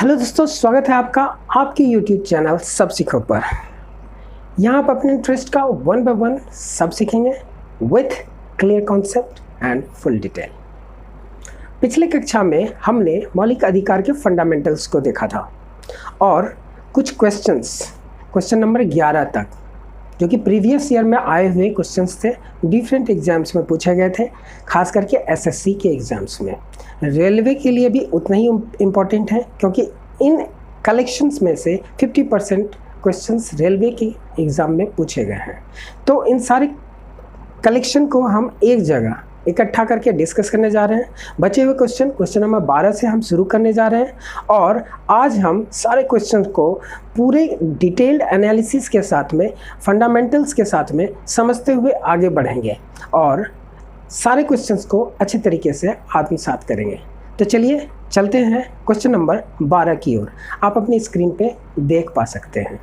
Hello दोस्तों, स्वागत है आपका आपके YouTube चैनल सब सीखो पर। यहाँ आप अपने इंटरेस्ट का 1 by 1 सब सीखेंगे with clear concept and full detail. पिछले कक्षा में हमने मौलिक अधिकार के फंडामेंटल्स को देखा था और कुछ क्वेश्चन नंबर 11 तक, जो कि प्रीवियस ईयर में आए हुए क्वेश्चंस थे, डिफरेंट एग्जाम्स में पूछे गए थे, खास करके एसएससी के एग्ज़ाम्स में। रेलवे के लिए भी उतना ही इम्पोर्टेंट है, क्योंकि इन कलेक्शंस में से 50% क्वेश्चंस रेलवे के एग्ज़ाम में पूछे गए हैं। तो इन सारे कलेक्शन को हम एक जगह इकट्ठा करके डिस्कस करने जा रहे हैं। बचे हुए क्वेश्चन नंबर 12 से हम शुरू करने जा रहे हैं और आज हम सारे क्वेश्चन को पूरे डिटेल्ड एनालिसिस के साथ में, फंडामेंटल्स के साथ में समझते हुए आगे बढ़ेंगे और सारे क्वेश्चंस को अच्छे तरीके से आत्मसात करेंगे। तो चलिए चलते हैं क्वेश्चन नंबर 12 की ओर। आप अपनी स्क्रीन पे देख पा सकते हैं।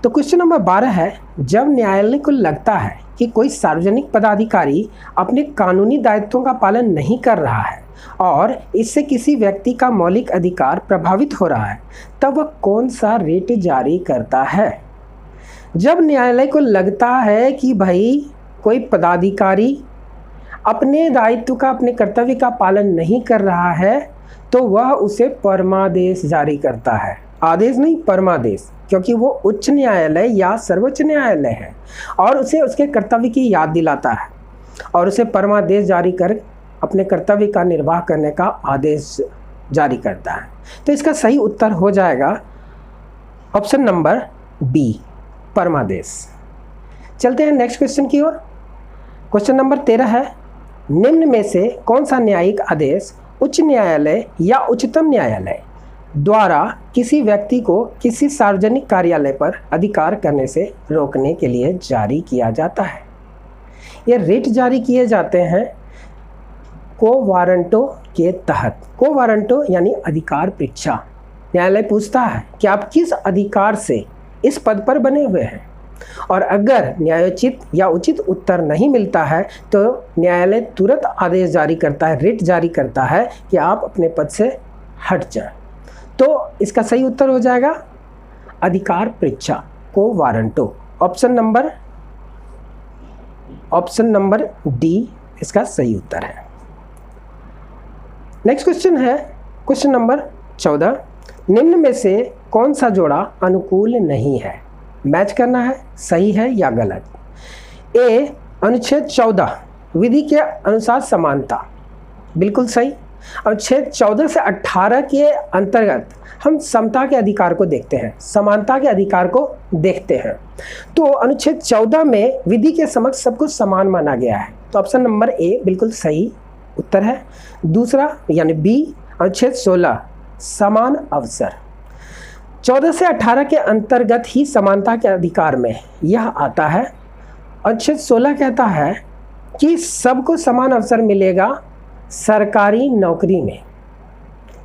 तो क्वेश्चन नंबर 12 है, जब न्यायालय को लगता है कि कोई सार्वजनिक पदाधिकारी अपने कानूनी दायित्वों का पालन नहीं कर रहा है और इससे किसी व्यक्ति का मौलिक अधिकार प्रभावित हो रहा है, तब वह कौन सा रिट जारी करता है। जब न्यायालय को लगता है कि भाई कोई पदाधिकारी अपने दायित्व का, अपने कर्तव्य का पालन नहीं कर रहा है, तो वह उसे परमादेश जारी करता है। आदेश नहीं, परमादेश, क्योंकि वो उच्च न्यायालय या सर्वोच्च न्यायालय है और उसे उसके कर्तव्य की याद दिलाता है और उसे परमादेश जारी कर अपने कर्तव्य का निर्वाह करने का आदेश जारी करता है। तो इसका सही उत्तर हो जाएगा ऑप्शन नंबर बी, परमादेश। चलते हैं नेक्स्ट क्वेश्चन की ओर। क्वेश्चन नंबर 13 है, निम्न में से कौन सा न्यायिक आदेश उच्च न्यायालय या उच्चतम न्यायालय द्वारा किसी व्यक्ति को किसी सार्वजनिक कार्यालय पर अधिकार करने से रोकने के लिए जारी किया जाता है। ये रिट जारी किए जाते हैं को वारंटो के तहत। को वारंटो यानी अधिकार परीक्षा। न्यायालय पूछता है कि आप किस अधिकार से इस पद पर बने हुए हैं, और अगर न्यायोचित या उचित उत्तर नहीं मिलता है तो न्यायालय तुरंत आदेश जारी करता है, रिट जारी करता है कि आप अपने पद से हट जाएं। तो इसका सही उत्तर हो जाएगा अधिकार परीक्षा, को वारंटो। ऑप्शन नंबर डी इसका सही उत्तर है। नेक्स्ट क्वेश्चन है क्वेश्चन नंबर 14, निम्न में से कौन सा जोड़ा अनुकूल नहीं है। मैच करना है, सही है या गलत। ए, अनुच्छेद 14 विधि के अनुसार समानता, बिल्कुल सही। अनुच्छेद 14 से 18 के अंतर्गत हम समता के अधिकार को देखते हैं, समानता के अधिकार को देखते हैं। तो अनुच्छेद 14 में विधि के समक्ष सबको समान माना गया है, तो ऑप्शन नंबर ए बिल्कुल सही उत्तर है। दूसरा यानी बी, अनुच्छेद 16 समान अवसर। 14 से 18 के अंतर्गत ही समानता के अधिकार में यह आता है। अनुच्छेद 16 कहता है कि सबको समान अवसर मिलेगा सरकारी नौकरी में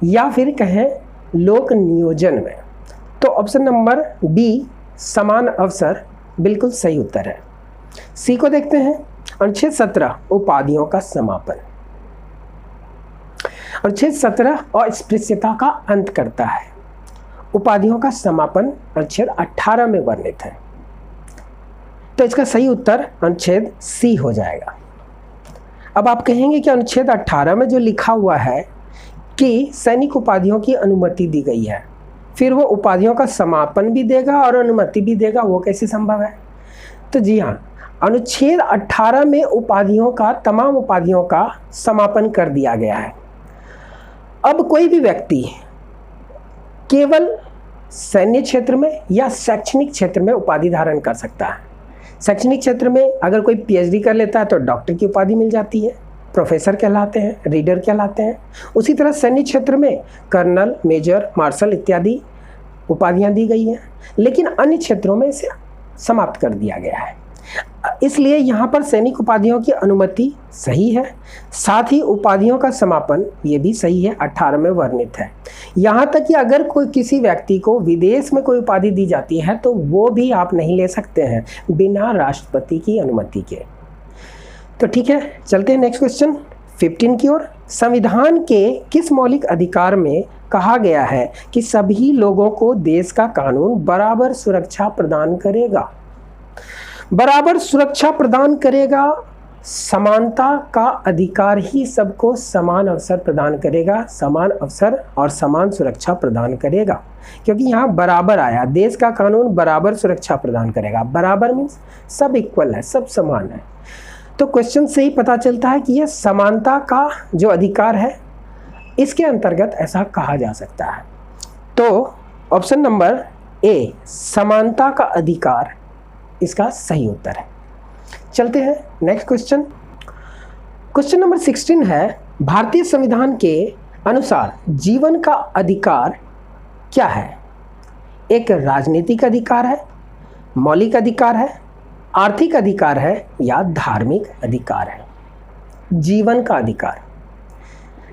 या फिर कहें लोक नियोजन में। तो ऑप्शन नंबर बी समान अवसर बिल्कुल सही उत्तर है। सी को देखते हैं। अनुच्छेद 17 उपाधियों का समापन। अनुच्छेद 17 अस्पृश्यता का अंत करता है। उपाधियों का समापन अनुच्छेद 18 में वर्णित है। तो इसका सही उत्तर अनुच्छेद सी हो जाएगा। अब आप कहेंगे कि अनुच्छेद 18 में जो लिखा हुआ है कि सैनिक उपाधियों की अनुमति दी गई है, फिर वो उपाधियों का समापन भी देगा और अनुमति भी देगा, वो कैसे संभव है। तो जी हाँ, अनुच्छेद 18 में उपाधियों का, तमाम उपाधियों का समापन कर दिया गया है। अब कोई भी व्यक्ति केवल सैन्य क्षेत्र में या शैक्षणिक क्षेत्र में उपाधि धारण कर सकता है। शैक्षणिक क्षेत्र में अगर कोई पीएचडी कर लेता है तो डॉक्टर की उपाधि मिल जाती है, प्रोफेसर कहलाते हैं, रीडर कहलाते हैं। उसी तरह सैन्य क्षेत्र में कर्नल, मेजर, मार्शल इत्यादि उपाधियां दी गई हैं, लेकिन अन्य क्षेत्रों में इसे समाप्त कर दिया गया है। इसलिए यहाँ पर सैनिक उपाधियों की अनुमति सही है, साथ ही उपाधियों का समापन ये भी सही है, 18 में वर्णित है। यहाँ तक कि अगर कोई किसी व्यक्ति को विदेश में कोई उपाधि दी जाती है तो वो भी आप नहीं ले सकते हैं बिना राष्ट्रपति की अनुमति के। तो ठीक है, चलते हैं नेक्स्ट क्वेश्चन 15 की ओर। संविधान के किस मौलिक अधिकार में कहा गया है कि सभी लोगों को देश का कानून बराबर सुरक्षा प्रदान करेगा। बराबर सुरक्षा प्रदान करेगा, समानता का अधिकार ही सबको समान अवसर प्रदान करेगा, समान अवसर और समान सुरक्षा प्रदान करेगा। क्योंकि यहाँ बराबर आया, देश का कानून बराबर सुरक्षा प्रदान करेगा। बराबर मीन्स सब इक्वल है, सब समान है। तो क्वेश्चन से ही पता चलता है कि यह समानता का जो अधिकार है इसके अंतर्गत ऐसा कहा जा सकता है। तो ऑप्शन नंबर ए, समानता का अधिकार, इसका सही उत्तर है। चलते हैं नेक्स्ट क्वेश्चन। क्वेश्चन नंबर 16 है, भारतीय संविधान के अनुसार जीवन का अधिकार क्या है? एक राजनीतिक अधिकार है, मौलिक अधिकार है, आर्थिक अधिकार है या धार्मिक अधिकार है? जीवन का अधिकार,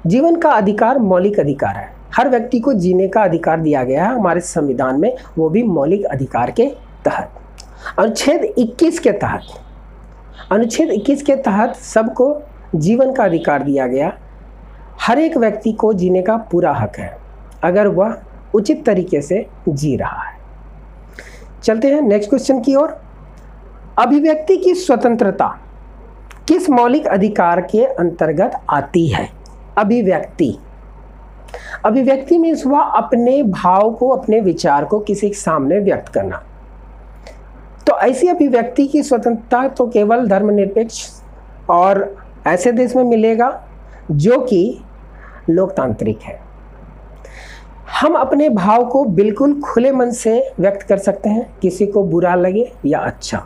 जीवन का अधिकार मौलिक अधिकार है। हर व्यक्ति को जीने का अधिकार दिया गया है हमारे संविधान में, वो भी मौलिक अधिकार के तहत। अनुच्छेद 21 के तहत, अनुच्छेद 21 के तहत सबको जीवन का अधिकार दिया गया। हर एक व्यक्ति को जीने का पूरा हक है अगर वह उचित तरीके से जी रहा है। चलते हैं नेक्स्ट क्वेश्चन की ओर। अभिव्यक्ति की स्वतंत्रता किस मौलिक अधिकार के अंतर्गत आती है? अभिव्यक्ति, अभिव्यक्ति मीन्स वह अपने भाव को, अपने विचार को किसी के सामने व्यक्त करना। तो ऐसी अभिव्यक्ति की स्वतंत्रता तो केवल धर्मनिरपेक्ष और ऐसे देश में मिलेगा जो कि लोकतांत्रिक है। हम अपने भाव को बिल्कुल खुले मन से व्यक्त कर सकते हैं, किसी को बुरा लगे या अच्छा।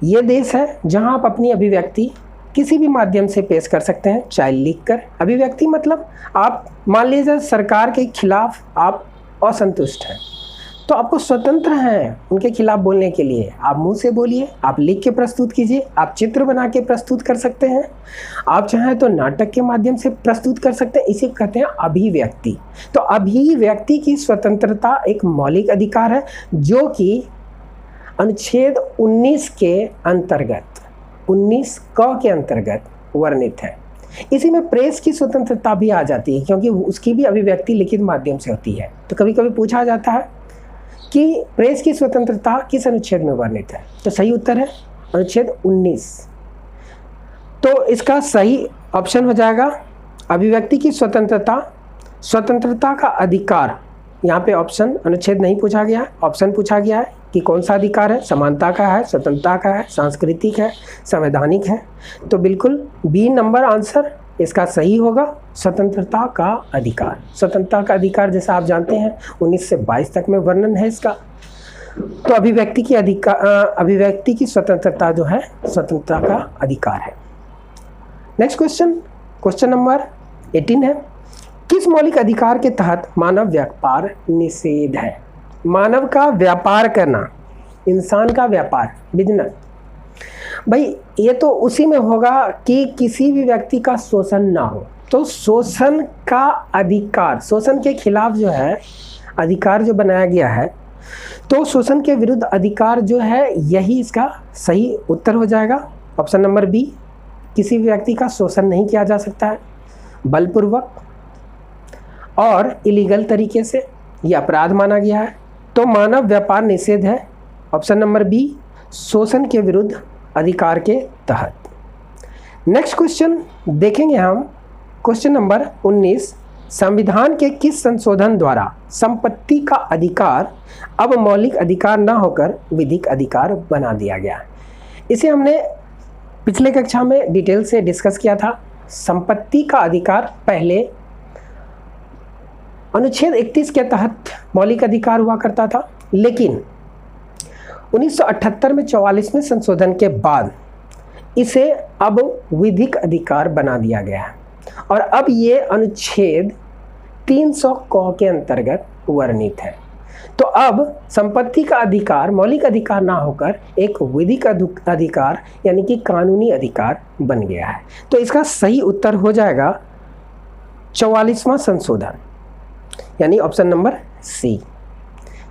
ये देश है जहां आप अपनी अभिव्यक्ति किसी भी माध्यम से पेश कर सकते हैं, चाहे लिखकर। अभिव्यक्ति मतलब आप मान लीजिए सरकार के खिलाफ आप असंतुष्ट हैं, तो आपको स्वतंत्र हैं उनके खिलाफ बोलने के लिए। आप मुंह से बोलिए, आप लिख के प्रस्तुत कीजिए, आप चित्र बना के प्रस्तुत कर सकते हैं, आप चाहें तो नाटक के माध्यम से प्रस्तुत कर सकते हैं। इसे कहते हैं अभिव्यक्ति। तो अभिव्यक्ति की स्वतंत्रता एक मौलिक अधिकार है जो कि अनुच्छेद 19 के अंतर्गत, 19 क के अंतर्गत वर्णित है। इसी में प्रेस की स्वतंत्रता भी आ जाती है क्योंकि उसकी भी अभिव्यक्ति लिखित माध्यम से होती है। तो कभी कभी पूछा जाता है कि प्रेस की स्वतंत्रता किस अनुच्छेद में वर्णित है? तो सही उत्तर है अनुच्छेद 19। तो इसका सही ऑप्शन हो जाएगा अभिव्यक्ति की स्वतंत्रता, स्वतंत्रता का अधिकार। यहाँ पे ऑप्शन अनुच्छेद नहीं पूछा गया, ऑप्शन पूछा गया है कि कौन सा अधिकार है। समानता का है, स्वतंत्रता का है, सांस्कृतिक है, संवैधानिक है। तो बिल्कुल बी नंबर आंसर इसका सही होगा, स्वतंत्रता का अधिकार। स्वतंत्रता का अधिकार जैसा आप जानते हैं 19 से 22 तक में वर्णन है इसका। तो अभिव्यक्ति की अभिव्यक्ति की स्वतंत्रता जो है स्वतंत्रता का अधिकार है। नेक्स्ट क्वेश्चन, क्वेश्चन नंबर 18 है, किस मौलिक अधिकार के तहत मानव व्यापार निषेध है? मानव का व्यापार करना, इंसान का व्यापार, बिजनेस। भाई ये तो उसी में होगा कि किसी भी व्यक्ति का शोषण ना हो। तो शोषण का अधिकार, शोषण के खिलाफ जो है अधिकार जो बनाया गया है, तो शोषण के विरुद्ध अधिकार जो है यही इसका सही उत्तर हो जाएगा। ऑप्शन नंबर बी, किसी भी व्यक्ति का शोषण नहीं किया जा सकता है बलपूर्वक और इलीगल तरीके से, यह अपराध माना गया है। तो मानव व्यापार निषेध है ऑप्शन नंबर बी, शोषण के विरुद्ध अधिकार के तहत। नेक्स्ट क्वेश्चन देखेंगे हम, क्वेश्चन नंबर 19, संविधान के किस संशोधन द्वारा संपत्ति का अधिकार अब मौलिक अधिकार न होकर विधिक अधिकार बना दिया गया? इसे हमने पिछले कक्षा में डिटेल से डिस्कस किया था। संपत्ति का अधिकार पहले अनुच्छेद 31 के तहत मौलिक अधिकार हुआ करता था, लेकिन 1978 में 44वें संशोधन के बाद इसे अब विधिक अधिकार बना दिया गया है और अब ये अनुच्छेद 300 क के अंतर्गत वर्णित है। तो अब संपत्ति का अधिकार मौलिक अधिकार ना होकर एक विधिक अधिकार यानी कि कानूनी अधिकार बन गया है। तो इसका सही उत्तर हो जाएगा 44वां संशोधन यानी ऑप्शन नंबर सी।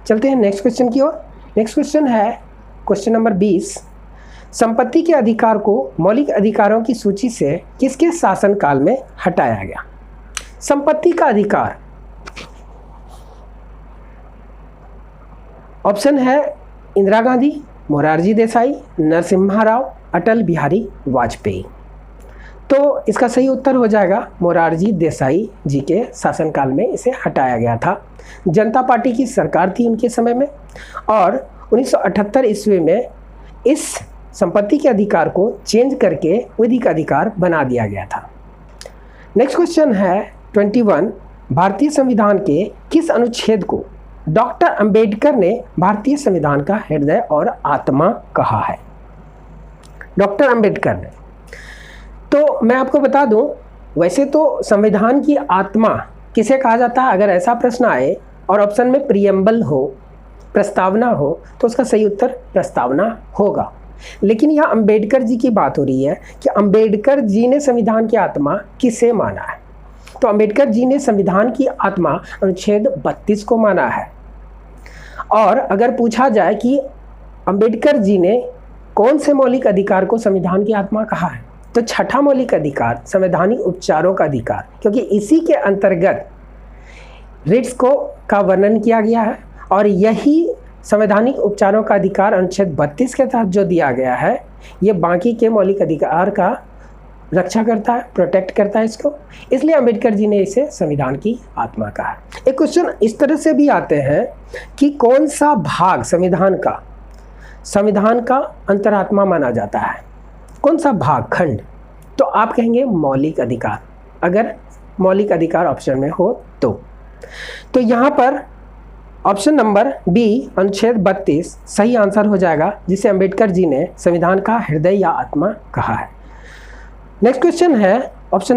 चलते हैं नेक्स्ट क्वेश्चन की ओर। नेक्स्ट क्वेश्चन है क्वेश्चन नंबर 20, संपत्ति के अधिकार को मौलिक अधिकारों की सूची से किसके शासनकाल में हटाया गया? संपत्ति का अधिकार ऑप्शन है इंदिरा गांधी, मोरारजी देसाई, नरसिम्हा राव, अटल बिहारी वाजपेयी। तो इसका सही उत्तर हो जाएगा मोरारजी देसाई जी के शासनकाल में इसे हटाया गया था। जनता पार्टी की सरकार थी उनके समय में और 1978 ईस्वी में इस संपत्ति के अधिकार को चेंज करके विधिक अधिकार बना दिया गया था। नेक्स्ट क्वेश्चन है 21, भारतीय संविधान के किस अनुच्छेद को डॉक्टर अंबेडकर ने भारतीय संविधान का हृदय और आत्मा कहा है? डॉक्टर अंबेडकर ने। तो मैं आपको बता दूं, वैसे तो संविधान की आत्मा किसे कहा जाता है? अगर ऐसा प्रश्न आए और ऑप्शन में प्रियम्बल हो, प्रस्तावना हो, तो उसका सही उत्तर प्रस्तावना होगा। लेकिन यहाँ अंबेडकर जी की बात हो रही है कि अंबेडकर जी ने संविधान की आत्मा किसे माना है। तो अंबेडकर जी ने संविधान की आत्मा अनुच्छेद 32 को माना है। और अगर पूछा जाए कि अंबेडकर जी ने कौन से मौलिक अधिकार को संविधान की आत्मा कहा है, तो छठा मौलिक अधिकार संवैधानिक उपचारों का अधिकार, क्योंकि इसी के अंतर्गत रिट्स को का वर्णन किया गया है और यही संवैधानिक उपचारों का अधिकार अनुच्छेद 32 के तहत जो दिया गया है, ये बाकी के मौलिक अधिकार का रक्षा करता है, प्रोटेक्ट करता है इसको। इसलिए अंबेडकर जी ने इसे संविधान की आत्मा कहा है। एक क्वेश्चन इस तरह से भी आते हैं कि कौन सा भाग संविधान का अंतरात्मा माना जाता है? कौन सा भाग, खंड? तो आप कहेंगे मौलिक अधिकार, अगर मौलिक अधिकार ऑप्शन में हो तो यहाँ पर ऑप्शन नंबर बी अनुच्छेद 32 सही आंसर हो जाएगा, जिसे अंबेडकर जी ने संविधान का हृदय या आत्मा कहा है। नेक्स्ट क्वेश्चन है क्वेश्चन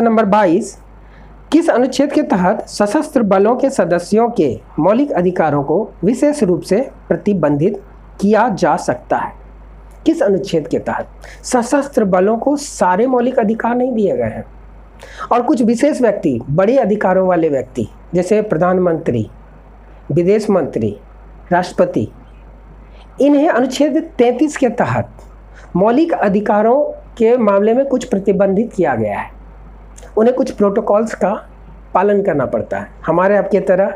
नंबर 22, किस अनुच्छेद के तहत सशस्त्र बलों के सदस्यों के मौलिक अधिकारों को विशेष रूप से प्रतिबंधित किया जा सकता है? किस अनुच्छेद के तहत? सशस्त्र बलों को सारे मौलिक अधिकार नहीं दिए गए हैं और कुछ विशेष व्यक्ति, बड़े अधिकारों वाले व्यक्ति जैसे प्रधानमंत्री, विदेश मंत्री, राष्ट्रपति, इन्हें अनुच्छेद 33 के तहत मौलिक अधिकारों के मामले में कुछ प्रतिबंधित किया गया है। उन्हें कुछ प्रोटोकॉल्स का पालन करना पड़ता है। हमारे आपके तरह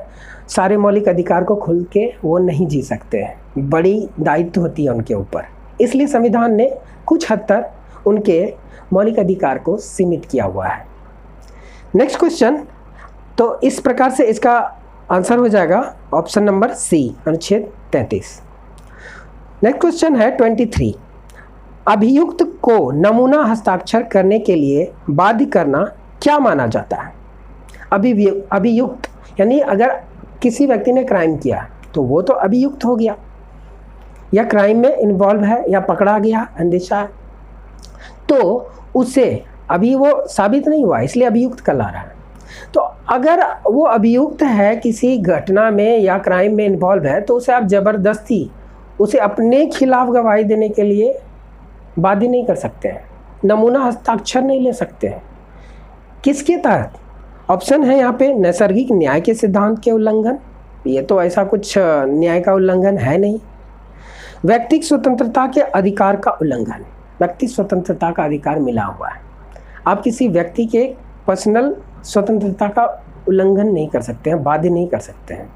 सारे मौलिक अधिकार को खुल के वो नहीं जी सकते हैं, बड़ी दायित्व होती है उनके ऊपर। इसलिए संविधान ने कुछ हद तक उनके मौलिक अधिकार को सीमित किया हुआ है। नेक्स्ट क्वेश्चन, तो इस प्रकार से इसका आंसर हो जाएगा ऑप्शन नंबर सी अनुच्छेद 33। नेक्स्ट क्वेश्चन है 23, अभियुक्त को नमूना हस्ताक्षर करने के लिए बाध्य करना क्या माना जाता है? अभियुक्त यानी अगर किसी व्यक्ति ने क्राइम किया तो वो तो अभियुक्त हो गया, या क्राइम में इन्वॉल्व है या पकड़ा गया, अंदेशा है, तो उसे अभी वो साबित नहीं हुआ इसलिए अभियुक्त कहला रहा है। तो अगर वो अभियुक्त है किसी घटना में या क्राइम में इन्वॉल्व है, तो उसे आप ज़बरदस्ती उसे अपने खिलाफ गवाही देने के लिए बाध्य नहीं कर सकते हैं, नमूना हस्ताक्षर नहीं ले सकते हैं। किसके तहत? ऑप्शन है यहाँ पे नैसर्गिक न्याय के सिद्धांत के उल्लंघन, ये तो ऐसा कुछ न्याय का उल्लंघन है नहीं। व्यक्तिगत स्वतंत्रता के अधिकार का उल्लंघन, व्यक्ति स्वतंत्रता का अधिकार मिला हुआ है, आप किसी व्यक्ति के पर्सनल स्वतंत्रता का उल्लंघन नहीं कर सकते हैं, बाध्य नहीं कर सकते हैं।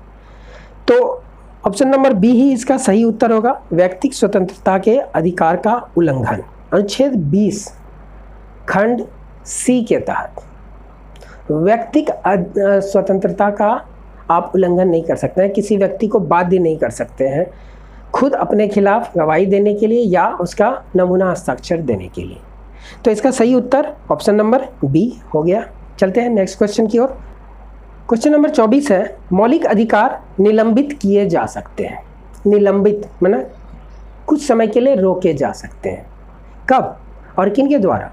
तो ऑप्शन नंबर बी ही इसका सही उत्तर होगा, व्यक्तिगत स्वतंत्रता के अधिकार का उल्लंघन अनुच्छेद 20 खंड सी के तहत व्यक्तिगत स्वतंत्रता का आप उल्लंघन नहीं कर सकते हैं, किसी व्यक्ति को बाध्य नहीं कर सकते हैं खुद अपने खिलाफ गवाही देने के लिए या उसका नमूना हस्ताक्षर देने के लिए। तो इसका सही उत्तर ऑप्शन नंबर बी हो गया। चलते हैं नेक्स्ट क्वेश्चन की ओर। क्वेश्चन नंबर 24 है, मौलिक अधिकार निलंबित किए जा सकते हैं। निलंबित माना कुछ समय के लिए रोके जा सकते हैं। कब और किन के द्वारा?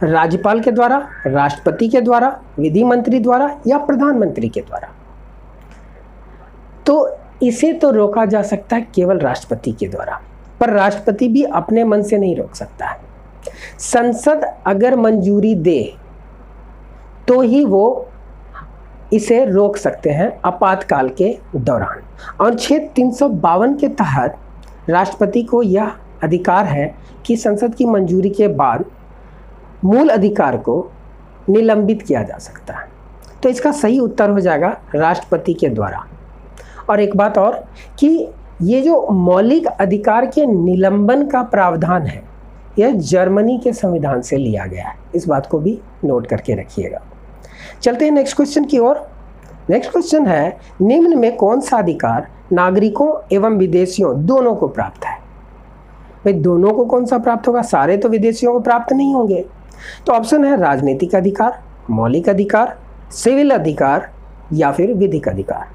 राज्यपाल के द्वारा, राष्ट्रपति के द्वारा, विधि मंत्री द्वारा या प्रधानमंत्री के द्वारा। तो इसे तो रोका जा सकता है केवल राष्ट्रपति के द्वारा, पर राष्ट्रपति भी अपने मन से नहीं रोक सकता है। संसद अगर मंजूरी दे तो ही वो इसे रोक सकते हैं आपातकाल के दौरान। अनुच्छेद 352 के तहत राष्ट्रपति को यह अधिकार है कि संसद की मंजूरी के बाद मूल अधिकार को निलंबित किया जा सकता है। तो इसका सही उत्तर हो जाएगा राष्ट्रपति के द्वारा। और एक बात और कि ये जो मौलिक अधिकार के निलंबन का प्रावधान है यह जर्मनी के संविधान से लिया गया है, इस बात को भी नोट करके रखिएगा। चलते हैं नेक्स्ट क्वेश्चन की ओर। नेक्स्ट क्वेश्चन है, निम्न में कौन सा अधिकार नागरिकों एवं विदेशियों दोनों को प्राप्त है? भाई दोनों को कौन सा प्राप्त होगा? सारे तो विदेशियों को प्राप्त नहीं होंगे। तो ऑप्शन है राजनीतिक अधिकार, मौलिक अधिकार, सिविल अधिकार या फिर विधिक अधिकार।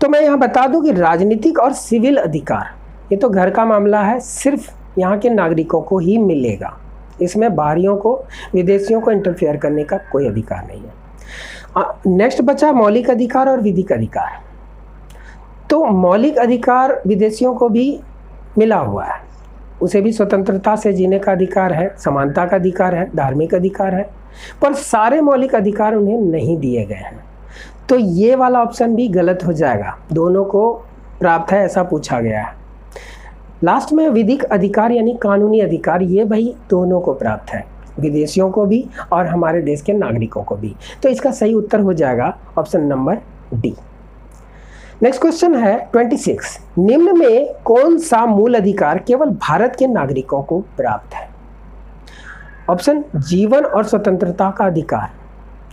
तो मैं यहाँ बता दूं कि राजनीतिक और सिविल अधिकार ये तो घर का मामला है, सिर्फ यहाँ के नागरिकों को ही मिलेगा। इसमें बाहरियों को, विदेशियों को इंटरफेयर करने का कोई अधिकार नहीं है। नेक्स्ट बचा मौलिक अधिकार और विधिक अधिकार। तो मौलिक अधिकार विदेशियों को भी मिला हुआ है, उसे भी स्वतंत्रता से जीने का अधिकार है, समानता का अधिकार है, धार्मिक अधिकार है, पर सारे मौलिक अधिकार उन्हें नहीं दिए गए हैं। तो ये वाला ऑप्शन भी गलत हो जाएगा, दोनों को प्राप्त है ऐसा पूछा गया है। लास्ट में विधिक अधिकार यानी कानूनी अधिकार, ये भाई दोनों को प्राप्त है, विदेशियों को भी और हमारे देश के नागरिकों को भी। तो इसका सही उत्तर हो जाएगा option number D. Next question है 26, निम्न में कौन सा मूल अधिकार केवल भारत के नागरिकों को प्राप्त है? ऑप्शन जीवन और स्वतंत्रता का अधिकार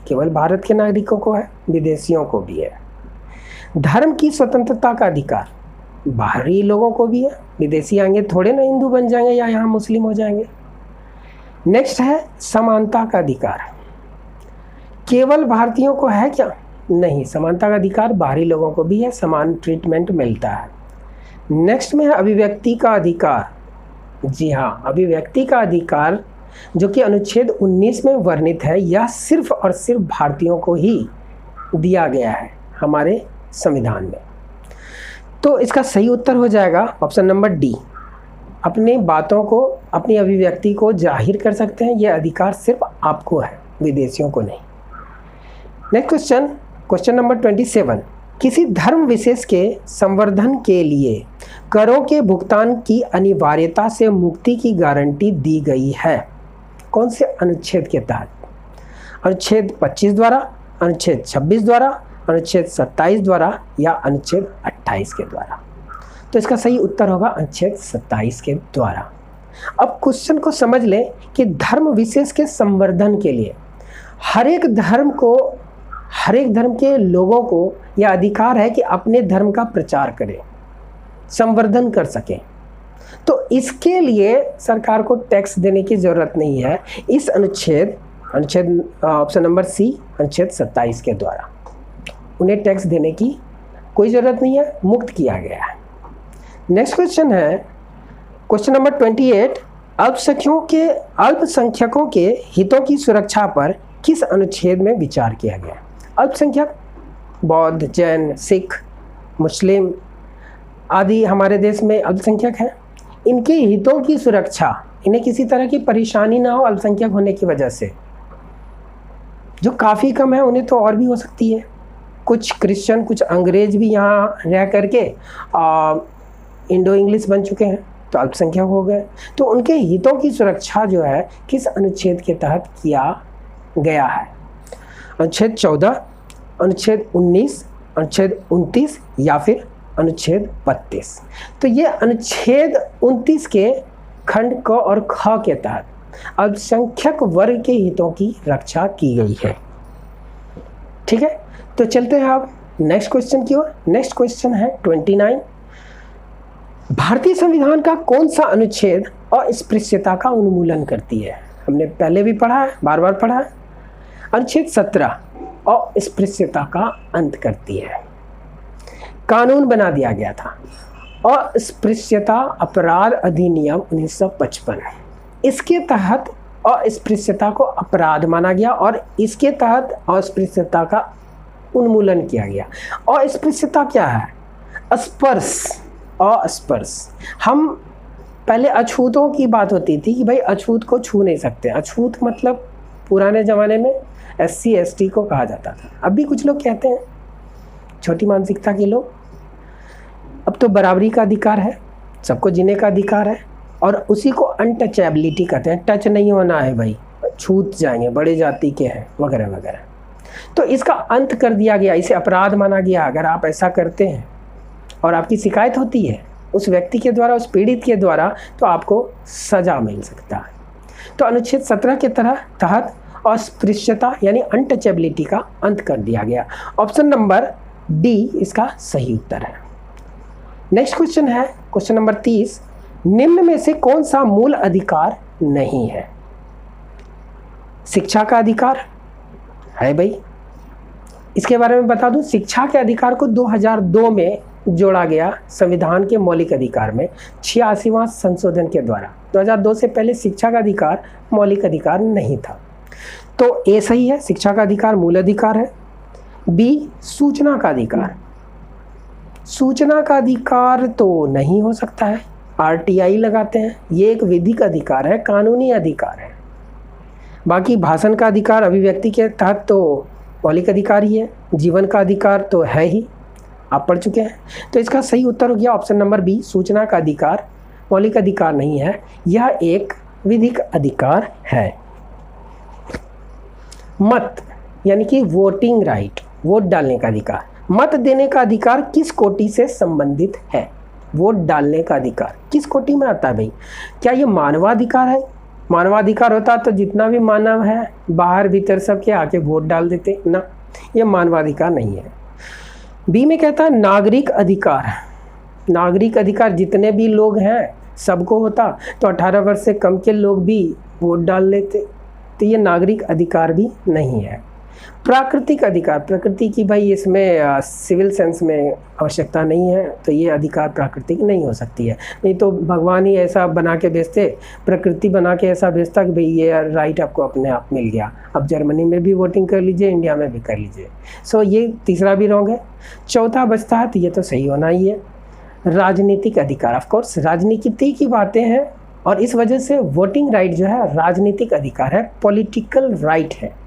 केवल भारत के नागरिकों को है, विदेशियों को भी है। धर्म की स्वतंत्रता का अधिकार बाहरी लोगों को भी है, विदेशी आएंगे थोड़े ना हिंदू बन जाएंगे या यहाँ मुस्लिम हो जाएंगे। नेक्स्ट है समानता का अधिकार, केवल भारतीयों को है क्या? नहीं, समानता का अधिकार बाहरी लोगों को भी है, समान ट्रीटमेंट मिलता है। नेक्स्ट में है अभिव्यक्ति का अधिकार। जी हाँ, अभिव्यक्ति का अधिकार जो कि अनुच्छेद 19 में वर्णित है, यह सिर्फ और सिर्फ भारतीयों को ही दिया गया है हमारे संविधान में। तो इसका सही उत्तर हो जाएगा ऑप्शन नंबर डी। अपनी बातों को, अपनी अभिव्यक्ति को जाहिर कर सकते हैं, यह अधिकार सिर्फ आपको है, विदेशियों को नहीं। नेक्स्ट क्वेश्चन, क्वेश्चन नंबर 27, किसी धर्म विशेष के संवर्धन के लिए करों के भुगतान की अनिवार्यता से मुक्ति की गारंटी दी गई है? कौन से अनुच्छेद के तहत? अनुच्छेद 25 द्वारा, अनुच्छेद 26 द्वारा, अनुच्छेद 27 द्वारा या अनुच्छेद 28 के द्वारा? तो इसका सही उत्तर होगा अनुच्छेद 27 के द्वारा। अब क्वेश्चन को समझ लें कि धर्म विशेष के संवर्धन के लिए हर एक धर्म के लोगों को यह अधिकार है कि अपने धर्म का प्रचार करें, संवर्धन कर सकें। तो इसके लिए सरकार को टैक्स देने की ज़रूरत नहीं है। इस अनुच्छेद ऑप्शन नंबर सी, अनुच्छेद 27 के द्वारा उन्हें टैक्स देने की कोई ज़रूरत नहीं है, मुक्त किया गया है। नेक्स्ट क्वेश्चन है क्वेश्चन नंबर 28, अल्पसंख्यकों के हितों की सुरक्षा पर किस अनुच्छेद में विचार किया गया? अल्पसंख्यक बौद्ध, जैन, सिख, मुस्लिम आदि हमारे देश में अल्पसंख्यक हैं। इनके हितों की सुरक्षा, इन्हें किसी तरह की परेशानी ना हो अल्पसंख्यक होने की वजह से। जो काफ़ी कम है उन्हें तो और भी हो सकती है। कुछ क्रिश्चियन, कुछ अंग्रेज भी यहाँ रह करके इंडो इंग्लिश बन चुके हैं, तो अल्पसंख्यक हो गए। तो उनके हितों की सुरक्षा जो है किस अनुच्छेद के तहत किया गया है? अनुच्छेद 14, अनुच्छेद 19, अनुच्छेद 29 या फिर अनुच्छेद 32? तो ये अनुच्छेद 29 के खंड क और ख के तहत अल्पसंख्यक वर्ग के हितों की रक्षा की गई है। ठीक है, तो चलते हैं अब नेक्स्ट क्वेश्चन की ओर। नेक्स्ट क्वेश्चन है 29, भारतीय संविधान का कौन सा अनुच्छेद अस्पृश्यता का उन्मूलन करती है? हमने पहले भी पढ़ा है, बार बार पढ़ा है। अनुच्छेद 17 अस्पृश्यता का अंत करती है। कानून बना दिया गया था अस्पृश्यता अपराध अधिनियम 1955। इसके तहत अस्पृश्यता को अपराध माना गया और इसके तहत अस्पृश्यता का उन्मूलन किया गया। अस्पृश्यता क्या है? अस्पर्श। हम पहले अछूतों की बात होती थी कि भाई अछूत को छू नहीं सकते। अछूत मतलब पुराने ज़माने में SC ST को कहा जाता था। अब भी कुछ लोग कहते हैं, छोटी मानसिकता के लोग। अब तो बराबरी का अधिकार है, सबको जीने का अधिकार है और उसी को अनटचेबिलिटी कहते हैं। टच नहीं होना है भाई, छूत जाएंगे, बड़े जाति के हैं वगैरह वगैरह। तो इसका अंत कर दिया गया, इसे अपराध माना गया। अगर आप ऐसा करते हैं और आपकी शिकायत होती है उस व्यक्ति के द्वारा, उस पीड़ित के द्वारा, तो आपको सजा मिल सकता है। तो अनुच्छेद 17 के तहत अस्पृश्यता यानी अनटचेबिलिटी का अंत कर दिया गया। ऑप्शन नंबर डी इसका सही उत्तर है। नेक्स्ट क्वेश्चन है क्वेश्चन नंबर 30, निम्न में से कौन सा मूल अधिकार नहीं है? शिक्षा का अधिकार है भाई, इसके बारे में बता दूं, शिक्षा के अधिकार को 2002 में जोड़ा गया संविधान के मौलिक अधिकार में 86वां संशोधन के द्वारा। 2002 से पहले शिक्षा का अधिकार मौलिक अधिकार नहीं था। तो ए सही है, शिक्षा का अधिकार मूल अधिकार है। बी सूचना का अधिकार, सूचना का अधिकार तो नहीं हो सकता है, आरटीआई लगाते हैं, ये एक विधिक अधिकार है, कानूनी अधिकार है। बाकी भाषण का अधिकार अभिव्यक्ति के तहत तो मौलिक अधिकार ही है, जीवन का अधिकार तो है ही, आप पढ़ चुके हैं। तो इसका सही उत्तर हो गया ऑप्शन नंबर बी, सूचना का अधिकार मौलिक अधिकार नहीं है, यह एक विधिक अधिकार है। मत यानी कि वोटिंग राइट, वोट डालने का अधिकार, मत देने का अधिकार किस कोटि से संबंधित है? वोट डालने का अधिकार किस कोटि में आता है भाई? क्या ये मानवाधिकार है? मानवाधिकार होता तो जितना भी मानव है बाहर भीतर सब के आके वोट डाल देते ना, ये मानवाधिकार नहीं है। बी में कहता है नागरिक अधिकार, नागरिक अधिकार जितने भी लोग हैं सबको होता तो 18 वर्ष से कम के लोग भी वोट डाल लेते, तो ये नागरिक अधिकार भी नहीं है। प्राकृतिक अधिकार, प्रकृति की भाई इसमें सिविल सेंस में आवश्यकता नहीं है, तो ये अधिकार प्राकृतिक नहीं हो सकती है। नहीं तो भगवान ही ऐसा बना के भेजते, प्रकृति बना के ऐसा भेजता कि भाई ये राइट आपको अपने आप मिल गया, अब जर्मनी में भी वोटिंग कर लीजिए, इंडिया में भी कर लीजिए। सो ये तीसरा भी रॉन्ग है। चौथा बचता है तो ये तो सही होना ही है, राजनीतिक अधिकार। ऑफ कोर्स राजनीति की बातें हैं और इस वजह से वोटिंग राइट जो है राजनीतिक अधिकार है, पॉलिटिकल राइट है।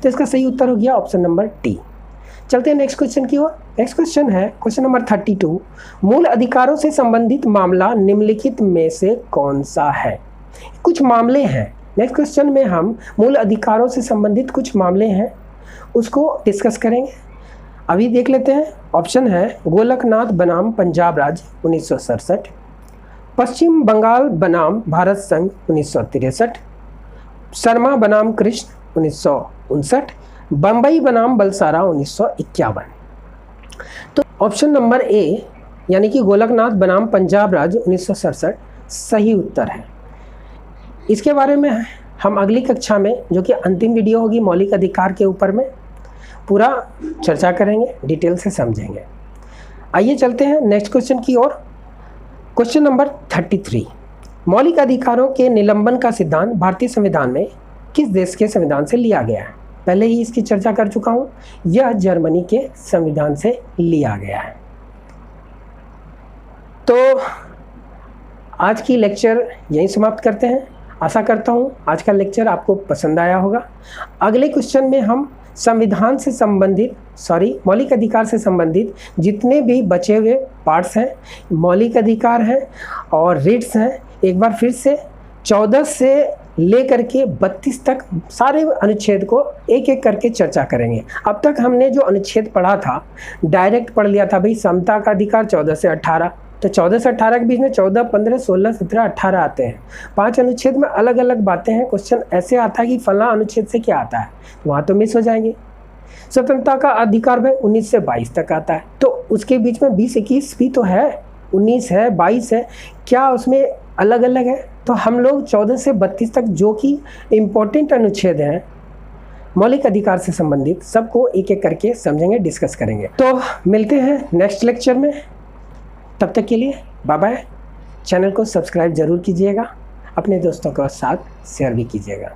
तो इसका सही उत्तर हो गया ऑप्शन नंबर टी। चलते हैं नेक्स्ट क्वेश्चन की ओर। नेक्स्ट क्वेश्चन है क्वेश्चन नंबर 32, मूल अधिकारों से संबंधित मामला निम्नलिखित में से कौन सा है? कुछ मामले हैं, नेक्स्ट क्वेश्चन में हम मूल अधिकारों से संबंधित कुछ मामले हैं उसको डिस्कस करेंगे। अभी देख लेते हैं। ऑप्शन है गोलकनाथ बनाम पंजाब राज्य 1967, पश्चिम बंगाल बनाम भारत संघ 1963, शर्मा बनाम कृष्ण 1959, बम्बई बनाम बलसारा 1951। तो ऑप्शन नंबर ए यानी कि गोलकनाथ बनाम पंजाब राज्य 1967 सही उत्तर है। इसके बारे में हम अगली कक्षा में, जो कि अंतिम वीडियो होगी मौलिक अधिकार के ऊपर में, पूरा चर्चा करेंगे, डिटेल से समझेंगे। आइए चलते हैं नेक्स्ट क्वेश्चन की ओर। क्वेश्चन नंबर 33, मौलिक अधिकारों के निलंबन का सिद्धांत भारतीय संविधान में किस देश के संविधान से लिया गया है? पहले ही इसकी चर्चा कर चुका हूं, यह जर्मनी के संविधान से लिया गया है। तो आज की लेक्चर यहीं समाप्त करते हैं। आशा करता हूं आज का लेक्चर आपको पसंद आया होगा। अगले क्वेश्चन में हम संविधान से संबंधित मौलिक अधिकार से संबंधित जितने भी बचे हुए पार्ट्स हैं, मौलिक अधिकार हैं और रिट्स हैं, एक बार फिर से 14 से लेकर के 32 तक सारे अनुच्छेद को एक एक करके चर्चा करेंगे। अब तक हमने जो अनुच्छेद पढ़ा था डायरेक्ट पढ़ लिया था भाई, समता का अधिकार 14 से 18, तो 14 से 18 के बीच में 14, 15, 16, 17, 18 आते हैं। 5 अनुच्छेद में अलग अलग बातें हैं। क्वेश्चन ऐसे आता है कि फला अनुच्छेद से क्या आता है, वहाँ तो मिस हो जाएंगे। स्वतंत्रता का अधिकार भाई 19 से 22 तक आता है, तो उसके बीच में 20-21 भी तो है, 19 है, 22 है, क्या उसमें अलग अलग है? तो हम लोग 14 से 32 तक जो कि इम्पोर्टेंट अनुच्छेद हैं मौलिक अधिकार से संबंधित, सबको एक एक करके समझेंगे, डिस्कस करेंगे। तो मिलते हैं नेक्स्ट लेक्चर में, तब तक के लिए बाय बाय। चैनल को सब्सक्राइब जरूर कीजिएगा, अपने दोस्तों के साथ शेयर भी कीजिएगा।